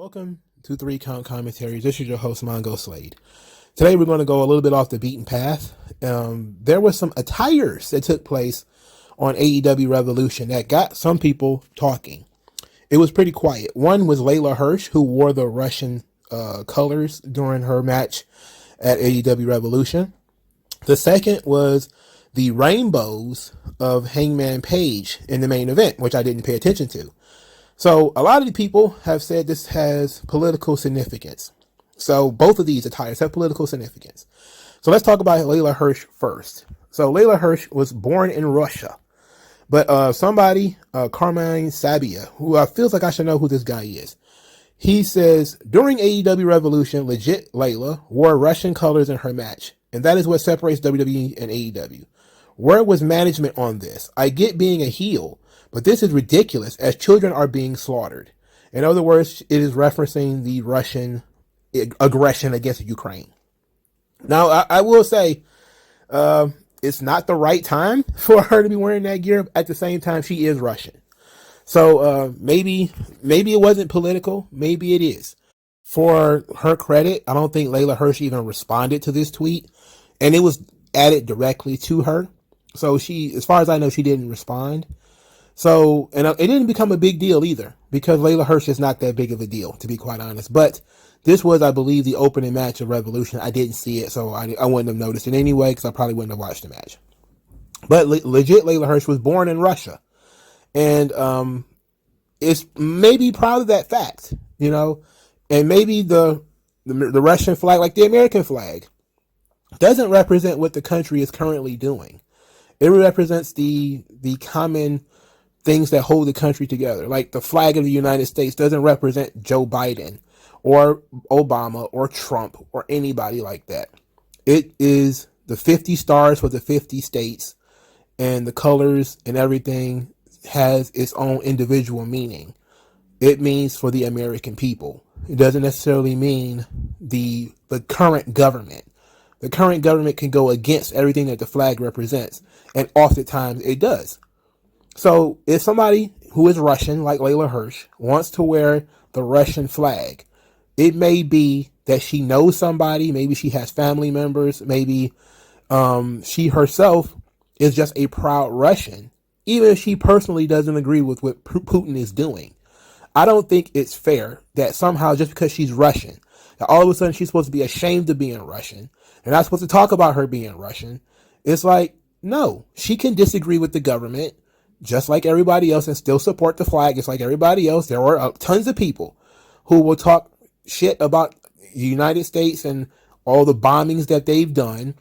Welcome to Three Count Commentaries. This is your host, MagMongoSlade. Today we're going to go a little bit off the beaten path. There were some attires that took place on AEW Revolution that got some people talking. It was pretty quiet. One was Layla Hirsch, who wore the Russian colors during her match at AEW Revolution. The second was the rainbows of Hangman Page in the main event, which I didn't pay attention to. So a lot of the people have said this has political significance. So both of these attires have political significance. So let's talk about Layla Hirsch first. So Layla Hirsch was born in Russia, but somebody, Carmine Sabia, who feels like I should know who this guy is. He says, during AEW Revolution, legit Layla wore Russian colors in her match, and that is what separates WWE and AEW. Where was management on this? I get being a heel, but this is ridiculous as children are being slaughtered. In other words, it is referencing the Russian aggression against Ukraine. Now, I will say, it's not the right time for her to be wearing that gear. At the same time, she is Russian. So, maybe it wasn't political. Maybe it is. For her credit, I don't think Layla Hirsch even responded to this tweet, and it was added directly to her. So she, as far as I know, she didn't respond. So, and it didn't become a big deal either, because Layla Hirsch is not that big of a deal, to be quite honest. But this was, I believe, the opening match of Revolution. I didn't see it, so I wouldn't have noticed it anyway, because I probably wouldn't have watched the match. But legit, Layla Hirsch was born in Russia. And is maybe proud of that fact, you know, and maybe the Russian flag, like the American flag, doesn't represent what the country is currently doing. It represents the common things that hold the country together. Like the flag of the United States doesn't represent Joe Biden or Obama or Trump or anybody like that. It is the 50 stars for the 50 states, and the colors and everything has its own individual meaning. It means for the American people. It doesn't necessarily mean the current government. The current government can go against everything that the flag represents, and oftentimes it does. So if somebody who is Russian, like Layla Hirsch, wants to wear the Russian flag, it may be that she knows somebody, maybe she has family members, maybe she herself is just a proud Russian, even if she personally doesn't agree with what Putin is doing. I don't think it's fair that somehow, just because she's Russian, that all of a sudden she's supposed to be ashamed of being Russian. They're not supposed to talk about her being Russian. It's like, no, she can disagree with the government just like everybody else and still support the flag just like everybody else. There are tons of people who will talk shit about the United States and all the bombings that they've done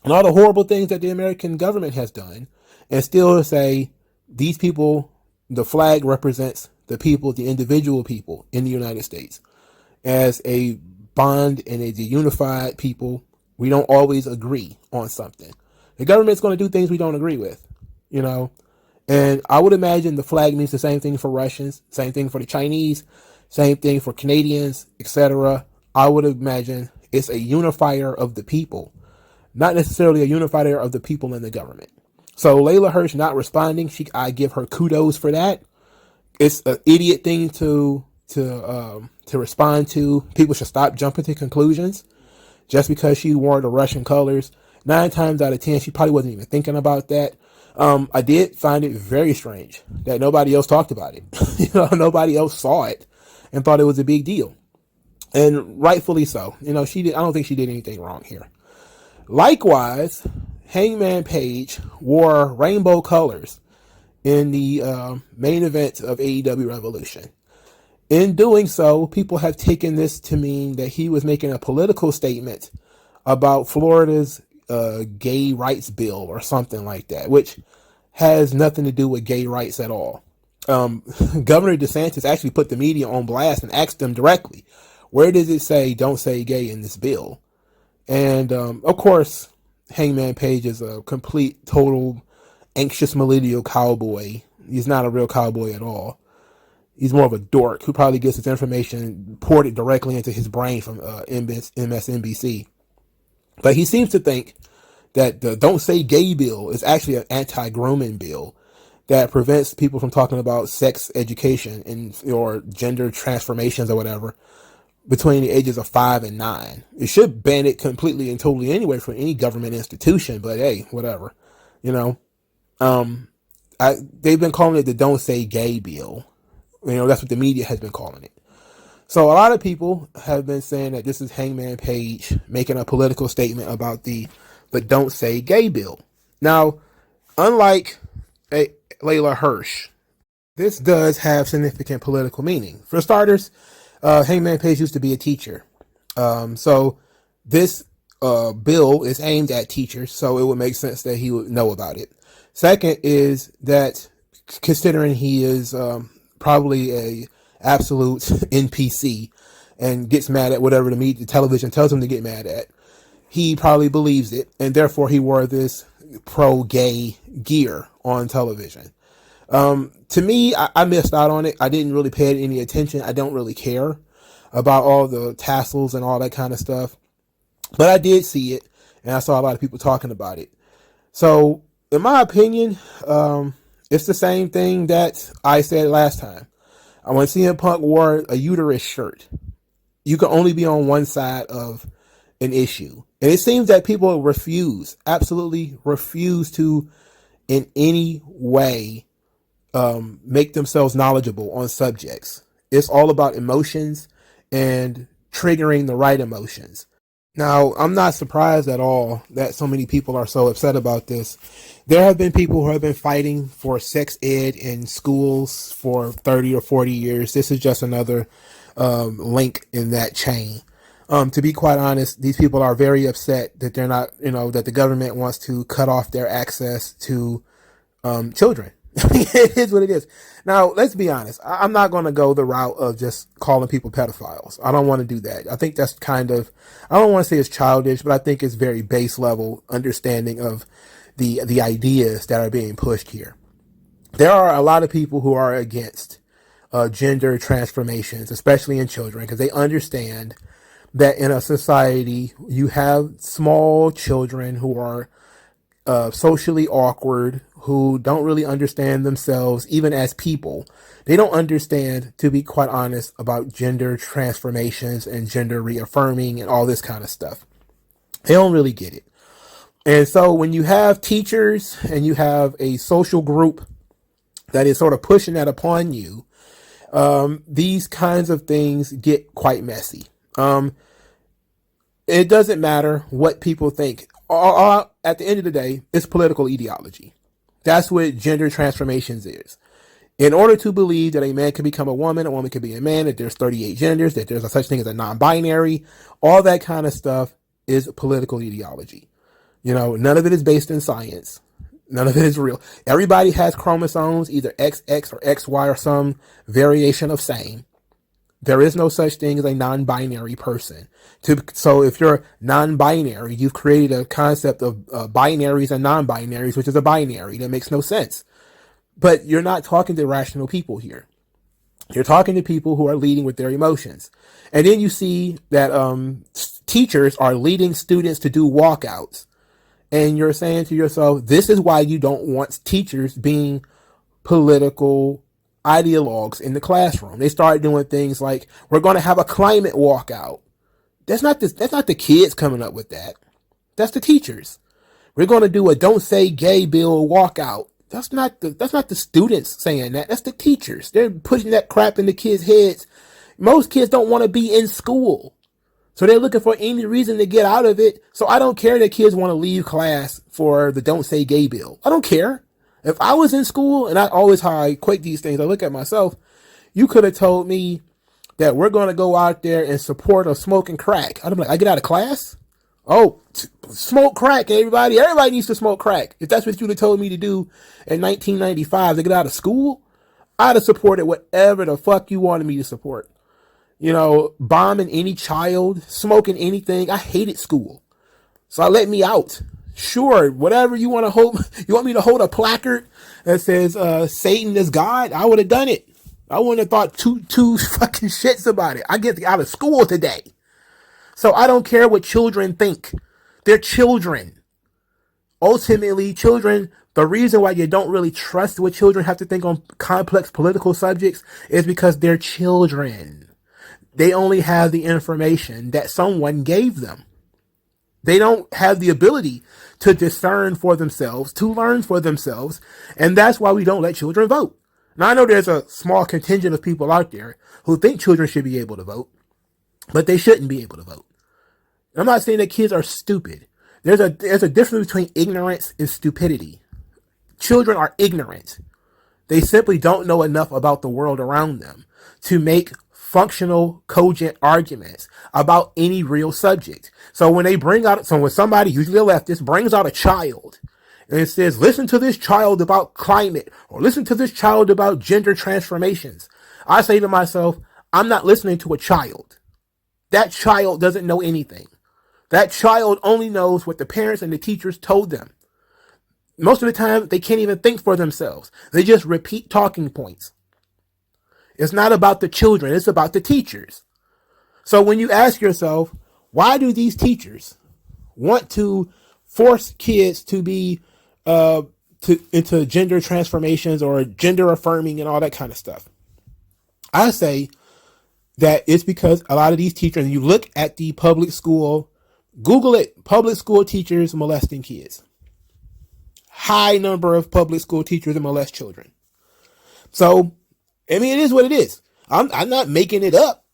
and all the horrible things that the American government has done, and still say these people, the flag represents the people, the individual people in the United States as a bond and as a unified people. We don't always agree on something. The government's going to do things we don't agree with, you know. And I would imagine the flag means the same thing for Russians, same thing for the Chinese, same thing for Canadians, etc. I would imagine it's a unifier of the people, not necessarily a unifier of the people in the government. So Layla Hirsch not responding, I give her kudos for that. It's an idiot thing to respond to. People should stop jumping to conclusions. Just because she wore the Russian colors, 9 times out of 10, she probably wasn't even thinking about that. I did find it very strange that nobody else talked about it. You know, nobody else saw it and thought it was a big deal. And rightfully so. You know, I don't think she did anything wrong here. Likewise, Hangman Page wore rainbow colors in the main event of AEW Revolution. In doing so, people have taken this to mean that he was making a political statement about Florida's gay rights bill or something like that, which has nothing to do with gay rights at all. Governor DeSantis actually put the media on blast and asked them directly, where does it say don't say gay in this bill? And of course, Hangman Page is a complete, total, anxious millennial cowboy. He's not a real cowboy at all. He's more of a dork who probably gets his information ported directly into his brain from MSNBC. But he seems to think that the Don't Say Gay bill is actually an anti-grooming bill that prevents people from talking about sex education and or gender transformations or whatever between the ages of 5 and 9. It should ban it completely and totally anyway from any government institution, but hey, whatever. You know, they've been calling it the Don't Say Gay bill. You know, that's what the media has been calling it. So a lot of people have been saying that this is Hangman Page making a political statement about the Don't Say Gay bill. Now, unlike Layla Hirsch, this does have significant political meaning. For starters, Hangman Page used to be a teacher. So this bill is aimed at teachers, so it would make sense that he would know about it. Second is that considering he is probably a absolute NPC and gets mad at whatever the television tells him to get mad at, he probably believes it, and therefore he wore this pro-gay gear on television. To me, I missed out on it. I didn't really pay any attention. I don't really care about all the tassels and all that kind of stuff, but I did see it, and I saw a lot of people talking about it. So, in my opinion, it's the same thing that I said last time. When CM Punk wore a uterus shirt, you can only be on one side of an issue. And it seems that people absolutely refuse to, in any way, make themselves knowledgeable on subjects. It's all about emotions and triggering the right emotions. Now, I'm not surprised at all that so many people are so upset about this. There have been people who have been fighting for sex ed in schools for 30 or 40 years. This is just another link in that chain. To be quite honest, these people are very upset that they're not, that the government wants to cut off their access to children. It is what it is. Now, let's be honest. I'm not going to go the route of just calling people pedophiles. I don't want to do that. I think that's I don't want to say it's childish, but I think it's very base level understanding of the ideas that are being pushed here. There are a lot of people who are against gender transformations, especially in children, because they understand that in a society, you have small children who are socially awkward, who don't really understand themselves, even as people. They don't understand, to be quite honest, about gender transformations and gender reaffirming and all this kind of stuff. They don't really get it. And so when you have teachers and you have a social group that is sort of pushing that upon you, these kinds of things get quite messy. It doesn't matter what people think. At the end of the day, it's political ideology. That's what gender transformations is. In order to believe that a man can become a woman can be a man, that there's 38 genders, that there's a such thing as a non-binary, all that kind of stuff is political ideology. None of it is based in science. None of it is real. Everybody has chromosomes, either XX or XY or some variation of same. There is no such thing as a non-binary person. So if you're non-binary, you've created a concept of binaries and non-binaries, which is a binary. That makes no sense. But you're not talking to rational people here. You're talking to people who are leading with their emotions. And then you see that teachers are leading students to do walkouts. And you're saying to yourself, this is why you don't want teachers being political ideologues in the classroom. They started doing things like, we're going to have a climate walkout. That's not the kids coming up with that. That's the teachers. We're going to do a Don't Say Gay bill walkout. That's not the students saying that. That's the teachers. They're pushing that crap in the kids' heads. Most kids don't want to be in school. So they're looking for any reason to get out of it. So I don't care that kids want to leave class for the Don't Say Gay bill. I don't care. If I was in school, and how I equate these things, I look at myself, you could have told me that we're going to go out there and support a smoking crack. I'd be like, I get out of class? Oh, smoke crack, everybody. Everybody needs to smoke crack. If that's what you'd have told me to do in 1995 to get out of school, I'd have supported whatever the fuck you wanted me to support. Bombing any child, smoking anything. I hated school. So I let me out. Sure, whatever you want to hold. You want me to hold a placard that says Satan is God? I would have done it. I wouldn't have thought two fucking shits about it. I get out of school today. So I don't care what children think. They're children. Ultimately, children The reason why you don't really trust what children have to think on complex political subjects is because they're children. They only have the information that someone gave them. They don't have the ability to discern for themselves, to learn for themselves, and that's why we don't let children vote. Now, I know there's a small contingent of people out there who think children should be able to vote, but they shouldn't be able to vote. I'm not saying that kids are stupid. There's a difference between ignorance and stupidity. Children are ignorant. They simply don't know enough about the world around them to make functional, cogent arguments about any real subject. So when somebody, usually a leftist, brings out a child and it says, listen to this child about climate, or listen to this child about gender transformations, I say to myself, I'm not listening to a child. That child doesn't know anything. That child only knows what the parents and the teachers told them. Most of the time, they can't even think for themselves. They just repeat talking points. It's not about the children. It's about the teachers. So when you ask yourself, why do these teachers want to force kids to be into gender transformations or gender affirming and all that kind of stuff? I say that it's because a lot of these teachers, and you look at the public school, Google it, public school teachers molesting kids. High number of public school teachers that molest children. So, I mean, it is what it is. I'm not making it up.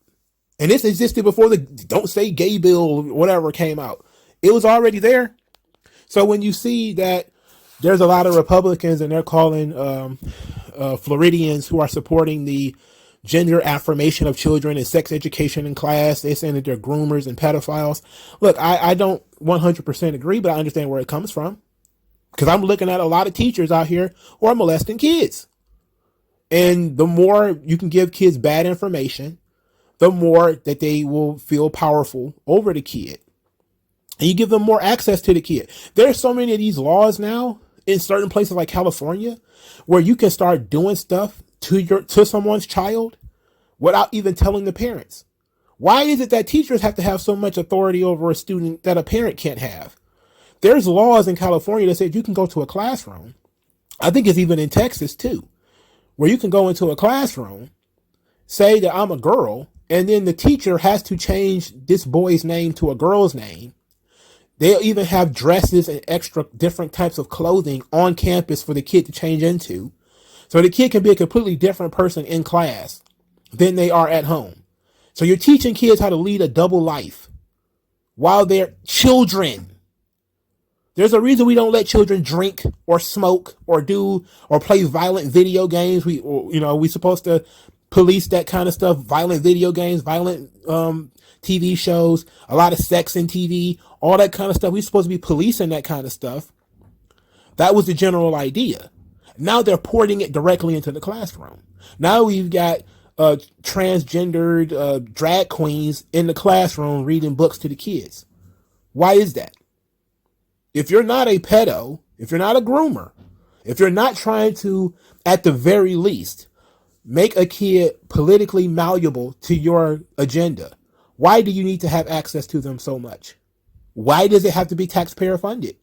And this existed before the Don't Say Gay bill or whatever came out. It was already there. So when you see that there's a lot of Republicans and they're calling Floridians who are supporting the gender affirmation of children and sex education in class, they're saying that they're groomers and pedophiles. Look, I don't 100% agree, but I understand where it comes from. Because I'm looking at a lot of teachers out here who are molesting kids. And the more you can give kids bad information, the more that they will feel powerful over the kid. And you give them more access to the kid. There's so many of these laws now in certain places like California where you can start doing stuff to someone's child without even telling the parents. Why is it that teachers have to have so much authority over a student that a parent can't have? There's laws in California that say you can go to a classroom. I think it's even in Texas too, where you can go into a classroom, say that I'm a girl, and then the teacher has to change this boy's name to a girl's name. They'll even have dresses and extra different types of clothing on campus for the kid to change into. So the kid can be a completely different person in class than they are at home. So you're teaching kids how to lead a double life while they're children. There's a reason we don't let children drink or smoke or play violent video games. We're supposed to police that kind of stuff. Violent video games, violent TV shows, a lot of sex in TV, all that kind of stuff. We're supposed to be policing that kind of stuff. That was the general idea. Now they're porting it directly into the classroom. Now we've got transgendered drag queens in the classroom reading books to the kids. Why is that? If you're not a pedo, if you're not a groomer, if you're not trying to, at the very least, make a kid politically malleable to your agenda, why do you need to have access to them so much? Why does it have to be taxpayer funded?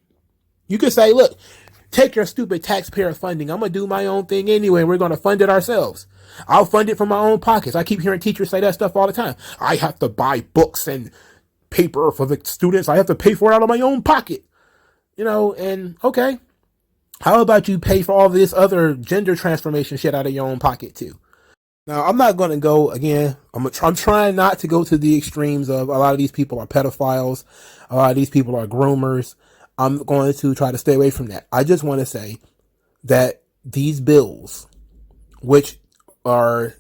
You could say, look, take your stupid taxpayer funding. I'm going to do my own thing anyway. We're going to fund it ourselves. I'll fund it from my own pockets. I keep hearing teachers say that stuff all the time. I have to buy books and paper for the students. I have to pay for it out of my own pocket. And okay, how about you pay for all this other gender transformation shit out of your own pocket too? Now, I'm not going to go, again, I'm trying not to go to the extremes of a lot of these people are pedophiles, a lot of these people are groomers. I'm going to try to stay away from that. I just want to say that these bills, which are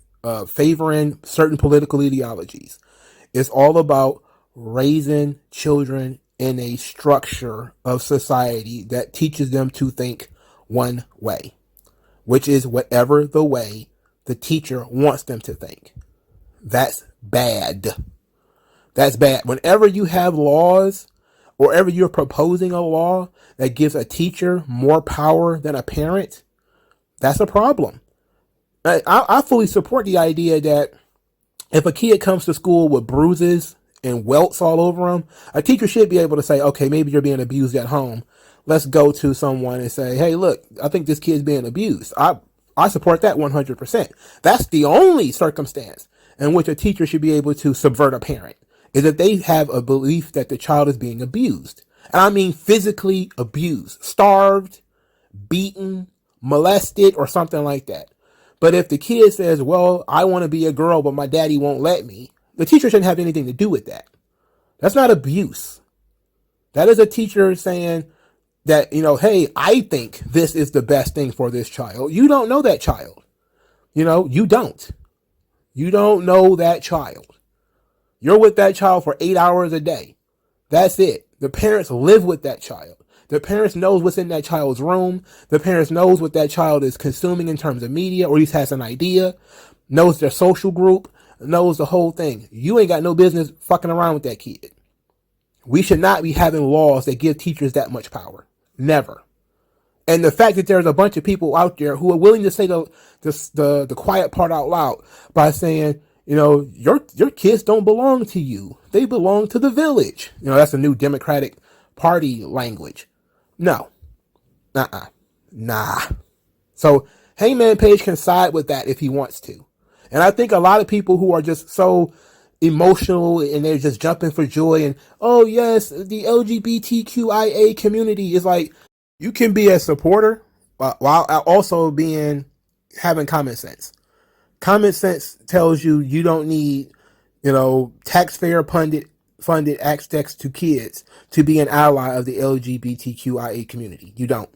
favoring certain political ideologies, is all about raising children in a structure of society that teaches them to think one way, which is whatever the way the teacher wants them to think. That's bad. That's bad. Whenever you have laws, or whenever you're proposing a law that gives a teacher more power than a parent, that's a problem. I fully support the idea that if a kid comes to school with bruises and welts all over them, a teacher should be able to say, okay, maybe you're being abused at home. Let's go to someone and say, hey, look, I think this kid's being abused. I support that 100%. That's the only circumstance in which a teacher should be able to subvert a parent, is if they have a belief that the child is being abused. And I mean physically abused, starved, beaten, molested, or something like that. But if the kid says, well, I want to be a girl, but my daddy won't let me, the teacher shouldn't have anything to do with that. That's not abuse. That is a teacher saying that, hey, I think this is the best thing for this child. You don't know that child. You don't. You don't know that child. You're with that child for 8 hours a day. That's it. The parents live with that child. The parents knows what's in that child's room. The parents knows what that child is consuming in terms of media, or at least has an idea, knows their social group, knows the whole thing. You ain't got no business fucking around with that kid. We should not be having laws that give teachers that much power. Never. And the fact that there's a bunch of people out there who are willing to say the quiet part out loud by saying, your kids don't belong to you. They belong to the village. That's a new Democratic Party language. No. Nah. So Hangman Page can side with that if he wants to. And I think a lot of people who are just so emotional and they're just jumping for joy and, oh yes, the LGBTQIA community is like, you can be a supporter while also having common sense. Common sense tells you don't need, taxpayer funded access to kids to be an ally of the LGBTQIA community. You don't.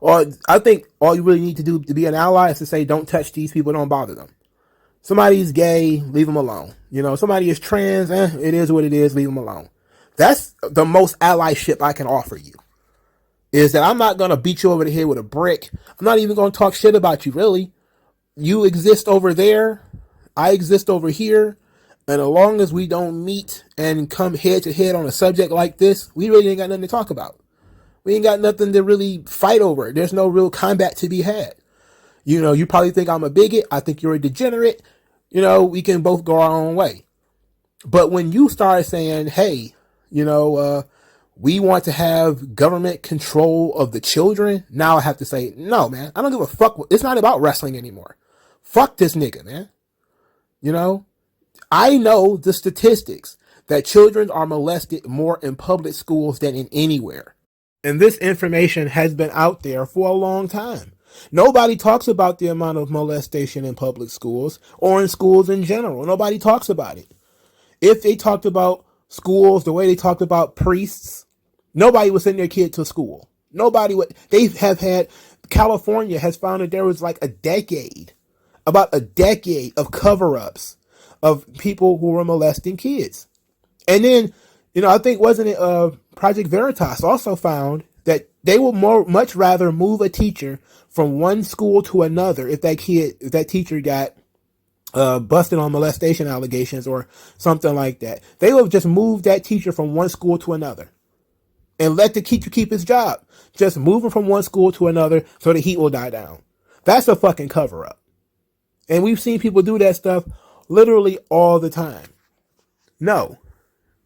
Or I think all you really need to do to be an ally is to say, don't touch these people, don't bother them. Somebody's gay, leave them alone. Somebody is trans, it is what it is, leave them alone. That's the most allyship I can offer you. Is that I'm not going to beat you over the head with a brick. I'm not even going to talk shit about you, really. You exist over there. I exist over here. And as long as we don't meet and come head to head on a subject like this, we really ain't got nothing to talk about. We ain't got nothing to really fight over. There's no real combat to be had. You probably think I'm a bigot. I think you're a degenerate. We can both go our own way. But when you start saying, hey, we want to have government control of the children, now I have to say, no, man, I don't give a fuck. It's not about wrestling anymore. Fuck this nigga, man. I know the statistics that children are molested more in public schools than in anywhere. And this information has been out there for a long time. Nobody talks about the amount of molestation in public schools or in schools in general. Nobody talks about it. If they talked about schools the way they talked about priests, nobody would send their kid to school. Nobody would. California has found that there was like about a decade of cover-ups of people who were molesting kids. And then, I think, wasn't it Project Veritas also found that they will much rather move a teacher from one school to another if that teacher got busted on molestation allegations or something like that. They will just move that teacher from one school to another and let the teacher keep his job. Just move him from one school to another so the heat will die down. That's a fucking cover up. And we've seen people do that stuff literally all the time. No.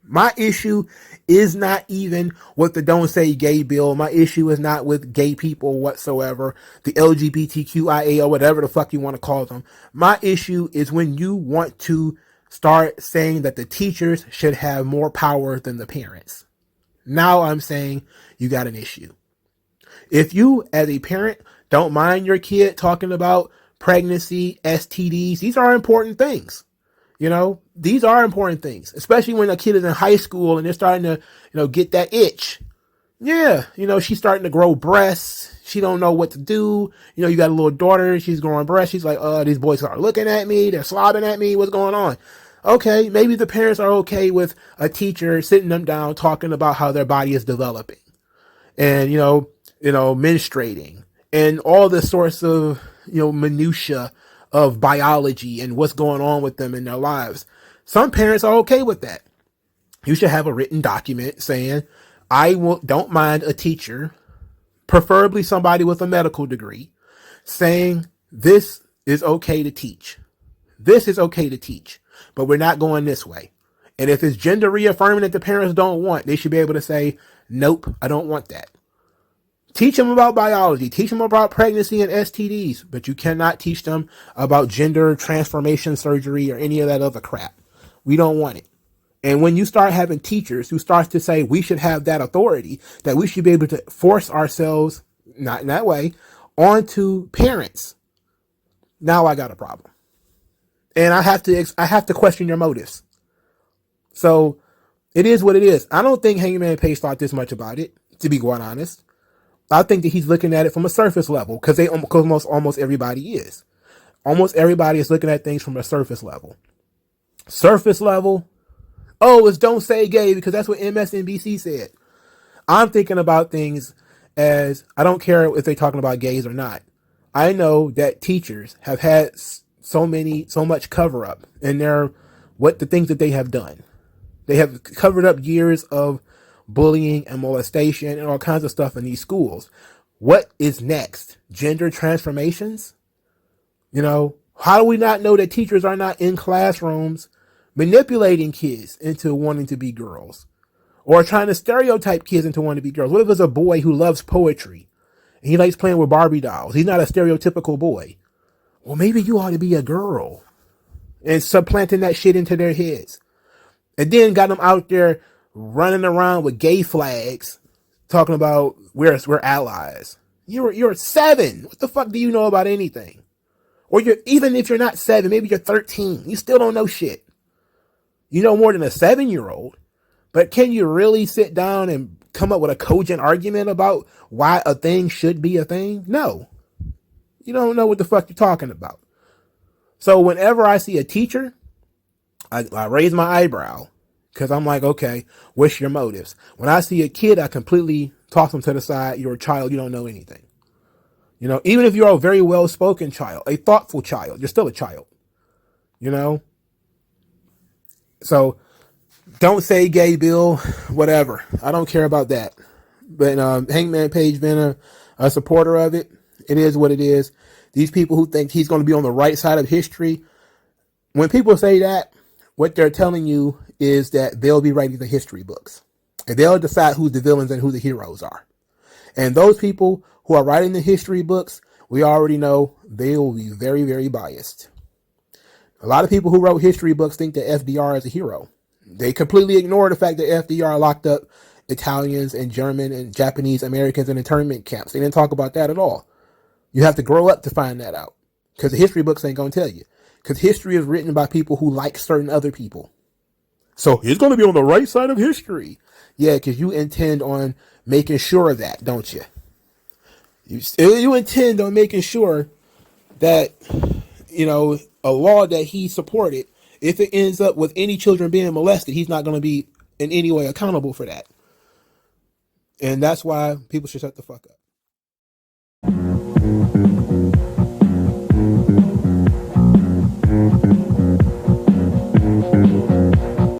My issue is not even with the Don't Say Gay bill. My issue is not with gay people whatsoever, the LGBTQIA or whatever the fuck you want to call them. My issue is when you want to start saying that the teachers should have more power than the parents. Now I'm saying you got an issue. If you, as a parent, don't mind your kid talking about pregnancy, STDs, these are important things. These are important things, especially when a kid is in high school and they're starting to, get that itch. Yeah. She's starting to grow breasts. She don't know what to do. You got a little daughter. She's growing breasts. She's like, these boys are looking at me. They're slobbing at me. What's going on? Okay. Maybe the parents are okay with a teacher sitting them down, talking about how their body is developing and, menstruating and all the sorts of, minutia of biology and what's going on with them in their lives. Some parents are okay with that. You should have a written document saying, don't mind a teacher, preferably somebody with a medical degree, saying this is okay to teach. This is okay to teach, but we're not going this way. And if it's gender reaffirming that the parents don't want, they should be able to say, nope, I don't want that. Teach them about biology. Teach them about pregnancy and STDs, but you cannot teach them about gender transformation surgery or any of that other crap. We don't want it. And when you start having teachers who start to say we should have that authority, that we should be able to force ourselves, not in that way, onto parents, now I got a problem. And I have to question your motives. So it is what it is. I don't think Hangman Page thought this much about it, to be quite honest. I think that he's looking at it from a surface level, because almost everybody is. Almost everybody is looking at things from a surface level. Surface level, oh, it's don't say gay because that's what MSNBC said. I'm thinking about things as, I don't care if they're talking about gays or not. I know that teachers have had so much cover up in the things that they have done. They have covered up years of bullying and molestation and all kinds of stuff in these schools. What is next? Gender transformations? How do we not know that teachers are not in classrooms manipulating kids into wanting to be girls, or trying to stereotype kids into wanting to be girls? What if it's a boy who loves poetry and he likes playing with Barbie dolls? He's not a stereotypical boy. Well, maybe you ought to be a girl, and supplanting that shit into their heads. And then got them out there running around with gay flags, talking about we're allies. You're 7. What the fuck do you know about anything? Or even if you're not 7, maybe you're 13. You still don't know shit. You know more than a 7-year-old. But can you really sit down and come up with a cogent argument about why a thing should be a thing? No. You don't know what the fuck you're talking about. So whenever I see a teacher, I raise my eyebrow, because I'm like, okay, what's your motives? When I see a kid, I completely toss them to the side. You're a child. You don't know anything. Even if you're a very well-spoken child, a thoughtful child, you're still a child. So don't say gay, Bill, whatever. I don't care about that. But Hangman Page being a supporter of it, it is what it is. These people who think he's going to be on the right side of history, when people say that, what they're telling you is that they'll be writing the history books. And they'll decide who the villains and who the heroes are. And those people who are writing the history books, we already know they will be very, very biased. A lot of people who wrote history books think that FDR is a hero. They completely ignore the fact that FDR locked up Italians and German and Japanese Americans in internment camps. They didn't talk about that at all. You have to grow up to find that out, because the history books ain't going to tell you. Because history is written by people who like certain other people. So he's going to be on the right side of history. Yeah, because you intend on making sure of that, don't you? You intend on making sure that, a law that he supported, if it ends up with any children being molested, he's not going to be in any way accountable for that. And that's why people should shut the fuck up.